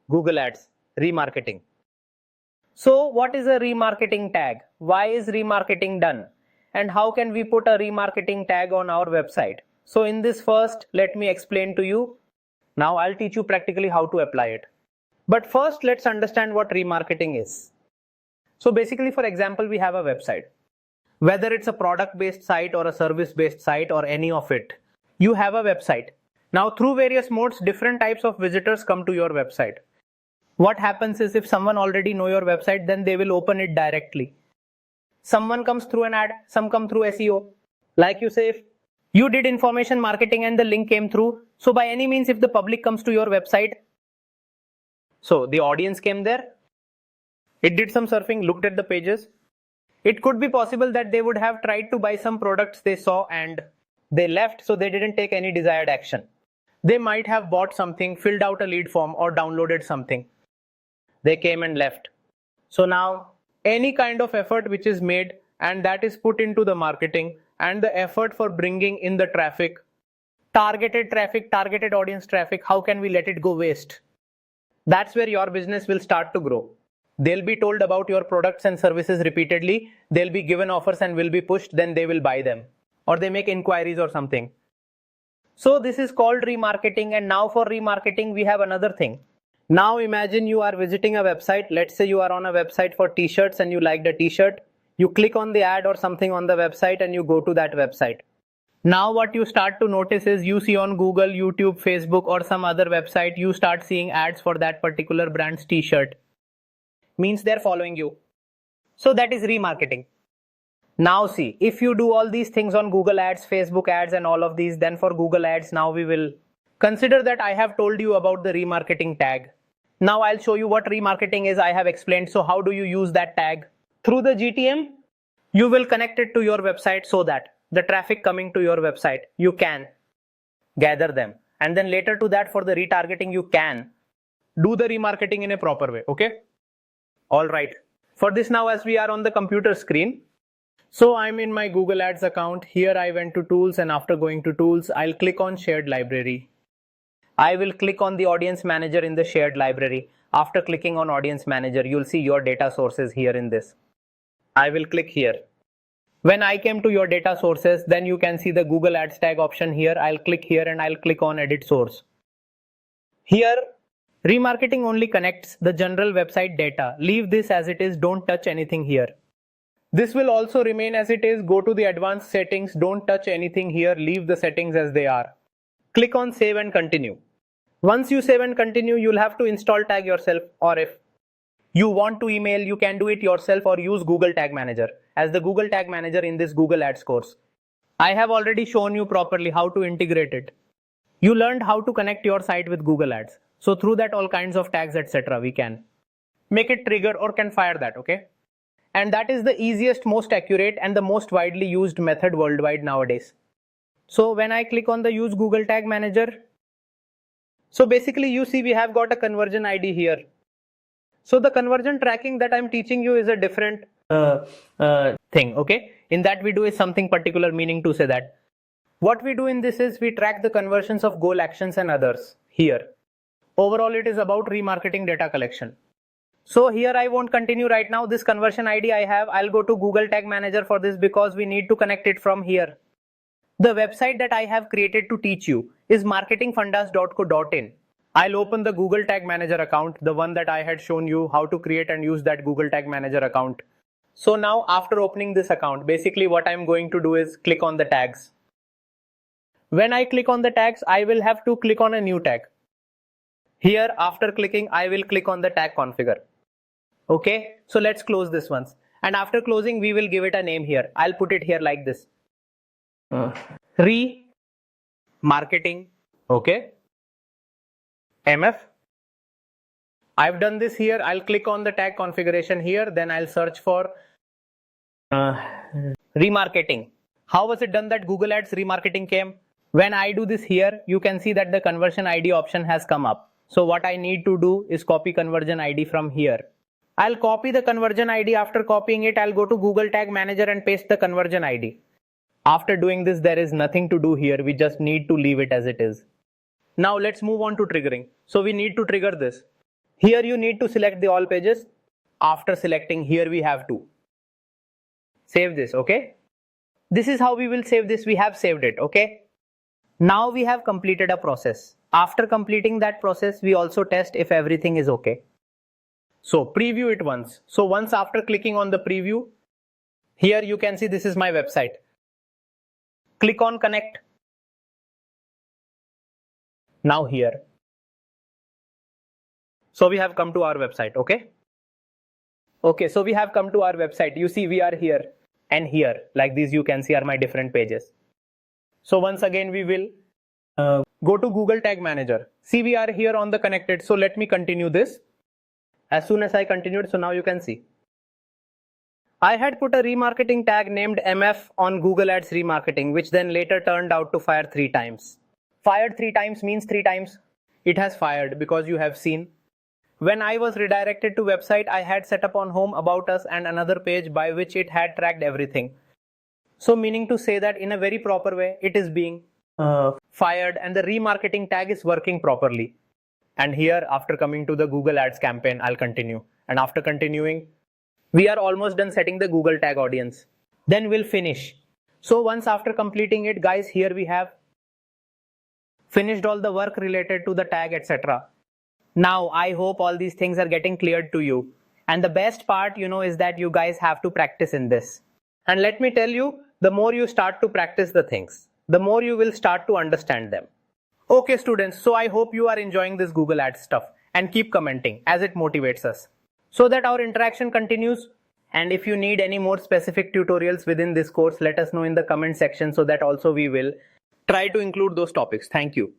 Google Ads, remarketing. So what is a remarketing tag? Why is remarketing done? And how can we put a remarketing tag on our website? So in this first, let me explain to you. Now I'll teach you practically how to apply it. But first, let's understand what remarketing is. So basically, for example, we have a website. Whether it's a product-based site or a service-based site or any of it, you have a website. Now through various modes, different types of visitors come to your website. What happens is if someone already know your website, then they will open it directly. Someone comes through an ad, some come through SEO. Like you say, if you did information marketing and the link came through, so by any means, if the public comes to your website, so the audience came there, it did some surfing, looked at the pages. It could be possible that they would have tried to buy some products they saw and they left, so they didn't take any desired action. They might have bought something, filled out a lead form or downloaded something. They came and left. So now any kind of effort which is made and that is put into the marketing and the effort for bringing in the traffic, targeted audience traffic, how can we let it go waste? That's where your business will start to grow. They'll be told about your products and services repeatedly. They'll be given offers and will be pushed, then they will buy them. Or they make inquiries or something. So this is called remarketing, and now for remarketing we have another thing. Now imagine you are visiting a website. Let's say you are on a website for t-shirts and you liked a t-shirt. You click on the ad or something on the website and you go to that website. Now what you start to notice is you see on Google, YouTube, Facebook or some other website, you start seeing ads for that particular brand's t-shirt. Means they're following you. So that is remarketing. Now see, if you do all these things on Google Ads, Facebook ads and all of these, then for Google Ads, now we will consider that I have told you about the remarketing tag. Now I'll show you what remarketing is. I have explained. So how do you use that tag? Through the GTM, you will connect it to your website so that the traffic coming to your website, you can gather them. And then later to that, for the retargeting, you can do the remarketing in a proper way. Okay. All right. For this now, as we are on the computer screen, so I'm in my Google Ads account. Here I went to tools, and after going to tools, I'll click on shared library. I will click on the audience manager in the shared library. After clicking on audience manager, you'll see your data sources here in this. I will click here. When I came to your data sources, then you can see the Google Ads tag option here. I'll click here and I'll click on edit source. Here, remarketing only connects the general website data. Leave this as it is. Don't touch anything here. This will also remain as it is. Go to the advanced settings. Don't touch anything here. Leave the settings as they are. Click on save and continue. Once you save and continue, you'll have to install tag yourself, or if you want to email, you can do it yourself or use Google Tag Manager as the Google Tag Manager in this Google Ads course. I have already shown you properly how to integrate it. You learned how to connect your site with Google Ads. So through that, all kinds of tags, etc. we can make it trigger or can fire that, okay? And that is the easiest, most accurate and the most widely used method worldwide nowadays. So when I click on the use Google Tag Manager, so basically you see we have got a conversion ID here. So the conversion tracking that I'm teaching you is a different thing, okay? In that we do is something particular, meaning to say that what we do in this is we track the conversions of goal actions and others here. Overall, it is about remarketing data collection. So here I won't continue right now. This conversion ID I have, I'll go to Google Tag Manager for this because we need to connect it from here. The website that I have created to teach you is marketingfundas.co.in. I'll open the Google Tag Manager account, the one that I had shown you how to create and use that Google Tag Manager account. So now after opening this account, basically what I'm going to do is click on the tags. When I click on the tags, I will have to click on a new tag. Here after clicking, I will click on the tag configure. Okay, so let's close this once. And after closing, we will give it a name here. I'll put it here like this. Remarketing, okay, MF. I've done this here. I'll click on the tag configuration here. Then I'll search for remarketing. How was it done that Google Ads remarketing came? When I do this here, you can see that the conversion ID option has come up. So what I need to do is copy conversion ID from here. I'll copy the conversion ID. After copying it, I'll go to Google Tag Manager and paste the conversion ID. After doing this, there is nothing to do here. We just need to leave it as it is. Now let's move on to triggering. So we need to trigger this. Here you need to select the all pages. After selecting, here we have to save this, okay? This is how we will save this. We have saved it, okay? Now we have completed a process. After completing that process, we also test if everything is okay. So preview it once. So once after clicking on the preview, here you can see this is my website. Click on connect. Now here. So we have come to our website, okay? Okay, so we have come to our website. You see we are here and here. Like these you can see are my different pages. So once again we will go to Google Tag Manager. See we are here on the connected. So let me continue this. As soon as I continued, so now you can see. I had put a remarketing tag named MF on Google Ads remarketing, which then later turned out to fire 3 times. Fired 3 times means 3 times it has fired, because you have seen. When I was redirected to website, I had set up on home, about us and another page by which it had tracked everything. So meaning to say that in a very proper way, it is being fired and the remarketing tag is working properly. And here after coming to the Google Ads campaign, I'll continue. And after continuing, we are almost done setting the Google tag audience. Then we'll finish. So once after completing it, guys, here we have finished all the work related to the tag, etc. Now, I hope all these things are getting cleared to you. And the best part, is that you guys have to practice in this. And let me tell you, the more you start to practice the things, the more you will start to understand them. Okay, students, so I hope you are enjoying this Google Ads stuff and keep commenting as it motivates us so that our interaction continues. And if you need any more specific tutorials within this course, let us know in the comment section so that also we will try to include those topics. Thank you.